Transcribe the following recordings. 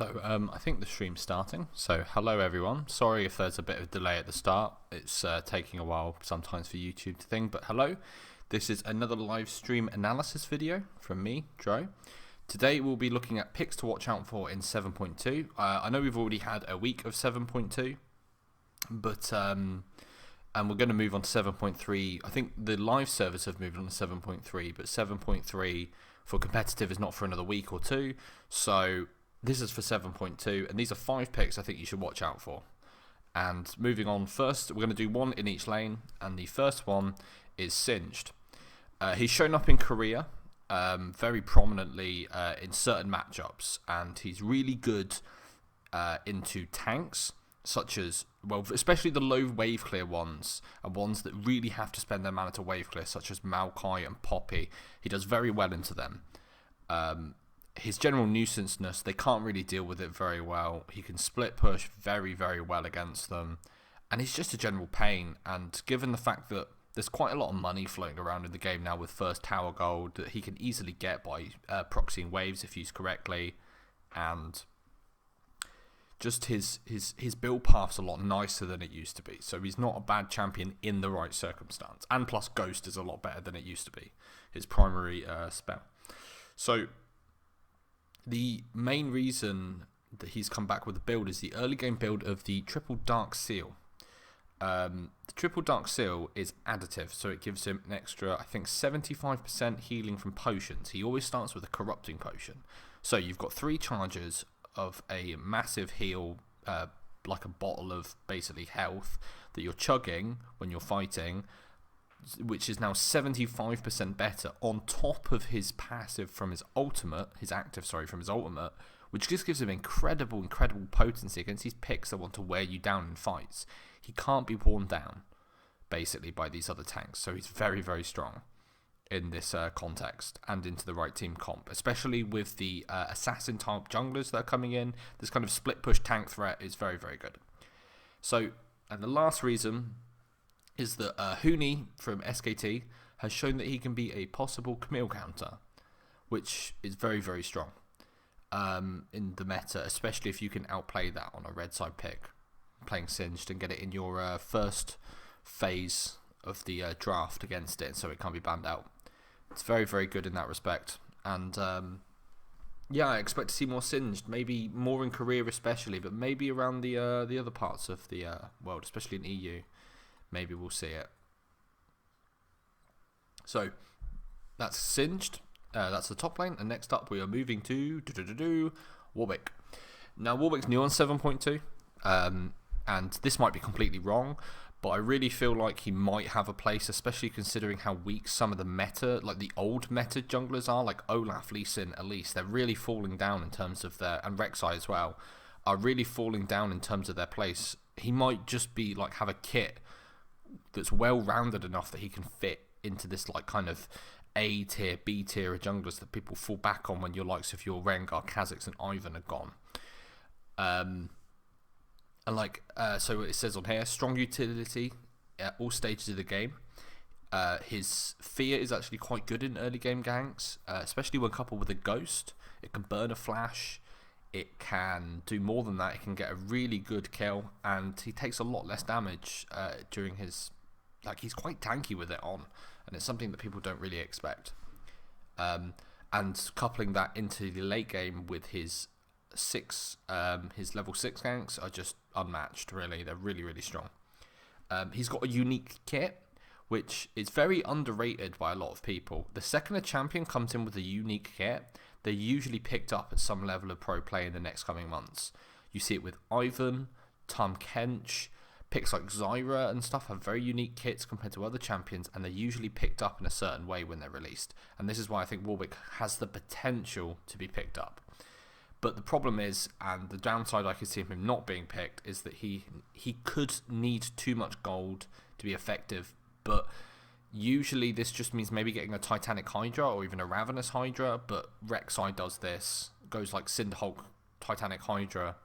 I think the stream's starting. So hello everyone. Sorry if there's a bit of delay at the start. It's taking a while sometimes for YouTube to think, but hello. This is another live stream analysis video from me, Dro. Today we'll be looking at picks to watch out for in 7.2. I know we've already had a week of 7.2, but and we're going to move on to 7.3. I think the live servers have moved on to 7.3, but 7.3 for competitive is not for another week or two. So this is for 7.2, and these are 5 picks I think you should watch out for. And moving on, first we're going to do one in each lane, and the first one is Singed. He's shown up in Korea very prominently in certain matchups, and he's really good into tanks, such as, well, especially the low wave clear ones, and ones that really have to spend their mana to wave clear, such as Maokai and Poppy. He does very well into them. His general nuisanceness, they can't really deal with it very well. He can split push very, very well against them, and he's just a general pain. And given the fact that there's quite a lot of money floating around in the game now with first tower gold that he can easily get by proxying waves if used correctly, and just his build path's a lot nicer than it used to be. So he's not a bad champion in the right circumstance, and plus Ghost is a lot better than it used to be, his primary spell. So the main reason that he's come back with a build is the early game build of the Triple Dark Seal. The Triple Dark Seal is additive, so it gives him an extra, I think, 75% healing from potions. He always starts with a Corrupting Potion. So you've got 3 charges of a massive heal, like a bottle of basically health, that you're chugging when you're fighting, which is now 75% better on top of his passive from his ultimate, his active, sorry, from his ultimate, which just gives him incredible potency against these picks that want to wear you down in fights. He can't be worn down, basically, by these other tanks, so he's very, very strong in this context and into the right team comp, especially with the assassin type junglers that are coming in. This kind of split push tank threat is very, very good. So, and the last reason is that Huni from SKT has shown that he can be a possible Camille counter, which is very, very strong in the meta, especially if you can outplay that on a red side pick, playing Singed, and get it in your first phase of the draft against it, so it can't be banned out. It's very, very good in that respect. And yeah, I expect to see more Singed, maybe more in Korea especially, but maybe around the other parts of the world, especially in EU. Maybe we'll see it. So that's Singed. That's the top lane. And next up, we are moving to Warwick. Now, Warwick's new on 7.2. And this might be completely wrong, but I really feel like he might have a place, especially considering how weak some of the meta, like the old meta junglers are, like Olaf, Lee Sin, Elise. They're really falling down in terms of their, and Rek'Sai as well, are really falling down in terms of their place. He might just be like, have a kit that's well-rounded enough that he can fit into this like kind of A tier, B tier of junglers that people fall back on when your likes of your Rengar, Kha'Zix and Ivan are gone. And like, so it says on here, strong utility at all stages of the game. His fear is actually quite good in early game ganks, especially when coupled with a Ghost. It can burn a flash. It can do more than that. It can get a really good kill, and he takes a lot less damage during his, like, he's quite tanky with it on, and it's something that people don't really expect. And coupling that into the late game with his his level 6 ganks are just unmatched, really. They're really, really strong. He's got a unique kit, which is very underrated by a lot of people. The second a champion comes in with a unique kit, they're usually picked up at some level of pro play in the next coming months. You see it with Ivan, Tahm Kench, picks like Zyra and stuff have very unique kits compared to other champions, and they're usually picked up in a certain way when they're released. And this is why I think Warwick has the potential to be picked up. But the problem is, and the downside I could see him not being picked, is that he could need too much gold to be effective, but usually this just means maybe getting a Titanic Hydra or even a Ravenous Hydra, but Rek'Sai does this, goes like Cinderhulk, Titanic Hydra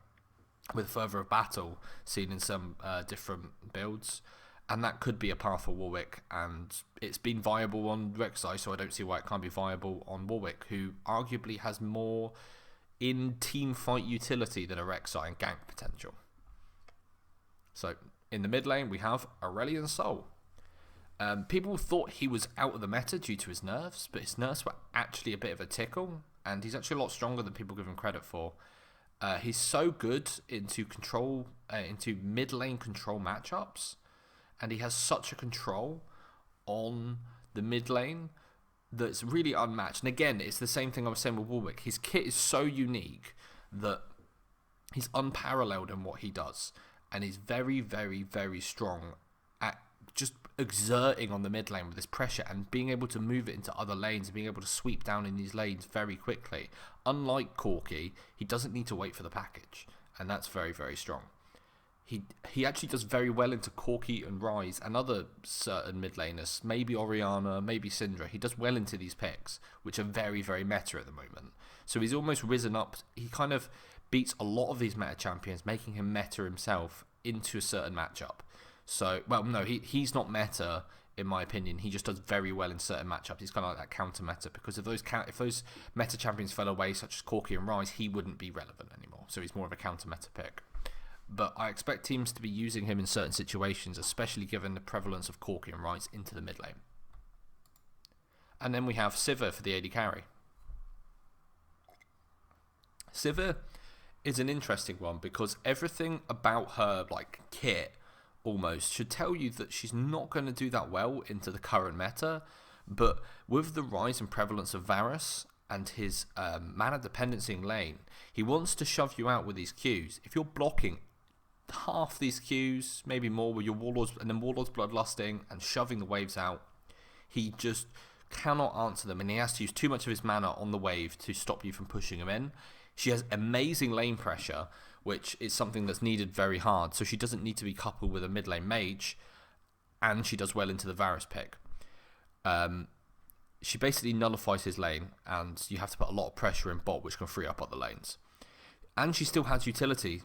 with Further of Battle, seen in some different builds, and that could be a path for Warwick, and it's been viable on Rek'Sai, so I don't see why it can't be viable on Warwick, who arguably has more in team fight utility than a Rek'Sai and gank potential. So in the mid lane, we have Aurelion Sol. People thought he was out of the meta due to his nerfs, but his nerfs were actually a bit of a tickle, and he's actually a lot stronger than people give him credit for. He's so good into mid lane control matchups, and he has such a control on the mid lane that's really unmatched. And again, it's the same thing I was saying with Warwick. His kit is so unique that he's unparalleled in what he does, and he's very, very, very strong at just exerting on the mid lane with this pressure and being able to move it into other lanes and being able to sweep down in these lanes very quickly. Unlike Corki, he doesn't need to wait for the package, and that's very, very strong. He actually does very well into Corki and Ryze and other certain mid laners, maybe Orianna, maybe Syndra. He does well into these picks, which are very, very meta at the moment. So he's almost risen up. He kind of beats a lot of these meta champions, making him meta himself into a certain matchup. So, well, no, he's not meta in my opinion. He just does very well in certain matchups. He's kind of like that counter meta, because if those meta champions fell away, such as Corki and Ryze, he wouldn't be relevant anymore. So he's more of a counter meta pick. But I expect teams to be using him in certain situations, especially given the prevalence of Corki and Ryze into the mid lane. And then we have Sivir for the AD carry. Sivir is an interesting one because everything about her like kit almost should tell you that she's not going to do that well into the current meta. But with the rise and prevalence of Varus and his mana dependency in lane, he wants to shove you out with these Qs. If you're blocking half these Qs, maybe more, with your Warlords and then Warlords bloodlusting and shoving the waves out, he just cannot answer them, and he has to use too much of his mana on the wave to stop you from pushing him in. She has amazing lane pressure, which is something that's needed very hard, so she doesn't need to be coupled with a mid lane mage, and she does well into the Varus pick. She basically nullifies his lane, and you have to put a lot of pressure in bot, which can free up other lanes. And she still has utility.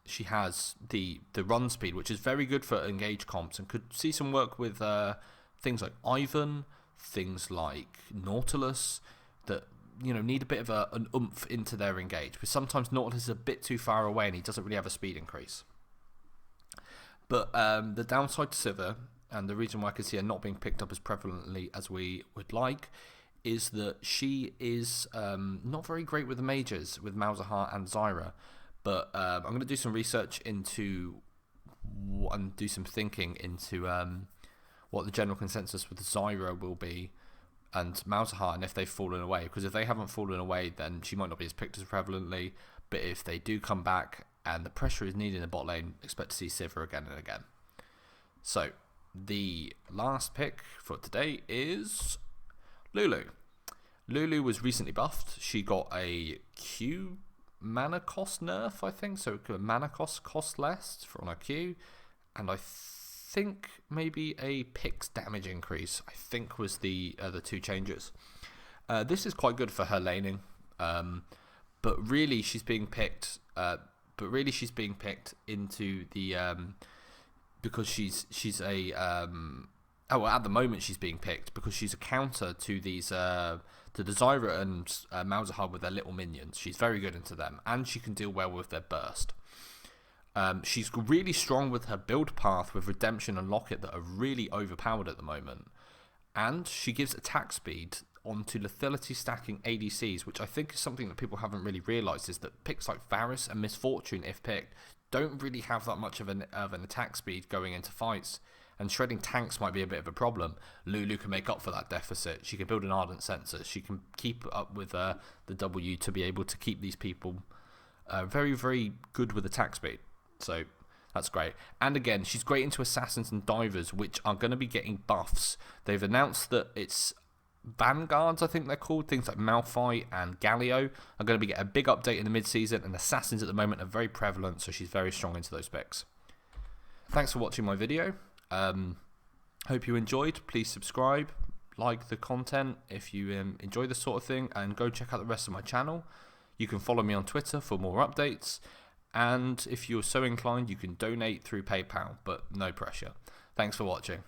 She has the run speed, which is very good for engage comps, and could see some work with things like Ivan, things like Nautilus, that need a bit of an oomph into their engage. Because sometimes Nautilus is a bit too far away, and he doesn't really have a speed increase. But the downside to Sivir, and the reason why I can see her not being picked up as prevalently as we would like, is that she is not very great with the mages, with Malzahar and Zyra. But I'm going to do some research into and do some thinking into what the general consensus with Zyra will be and Malzahar, and if they've fallen away. Because if they haven't fallen away, then she might not be as picked as prevalently. But if they do come back and the pressure is needed in the bot lane, expect to see Sivir again and again. So the last pick for today is Lulu. Lulu was recently buffed. She got a Q mana cost nerf, I think, so mana cost less on her Q, and I think maybe a Pix damage increase, I think, was the other two changes. This is quite good for her laning, but really she's being picked into the because she's a at the moment she's being picked because she's a counter to these the Zyra and Malzahar with their little minions. She's very good into them, and she can deal well with their burst. She's really strong with her build path with Redemption and Locket that are really overpowered at the moment, and she gives attack speed onto lethality stacking ADCs, which I think is something that people haven't really realised, is that picks like Varus and Misfortune, if picked, don't really have that much of an attack speed going into fights, and shredding tanks might be a bit of a problem. Lulu can make up for that deficit. She can build an Ardent Sensor. She can keep up with the W to be able to keep these people very, very good with attack speed. So that's great. And again, she's great into Assassins and Divers, which are going to be getting buffs. They've announced that it's Vanguards, I think they're called. Things like Malphite and Galio are going to be getting a big update in the mid-season, and Assassins at the moment are very prevalent, so she's very strong into those picks. Thanks for watching my video. Hope you enjoyed. Please subscribe, like the content if you enjoy this sort of thing, and go check out the rest of my channel. You can follow me on Twitter for more updates, and if you're so inclined, you can donate through PayPal, but no pressure. Thanks for watching.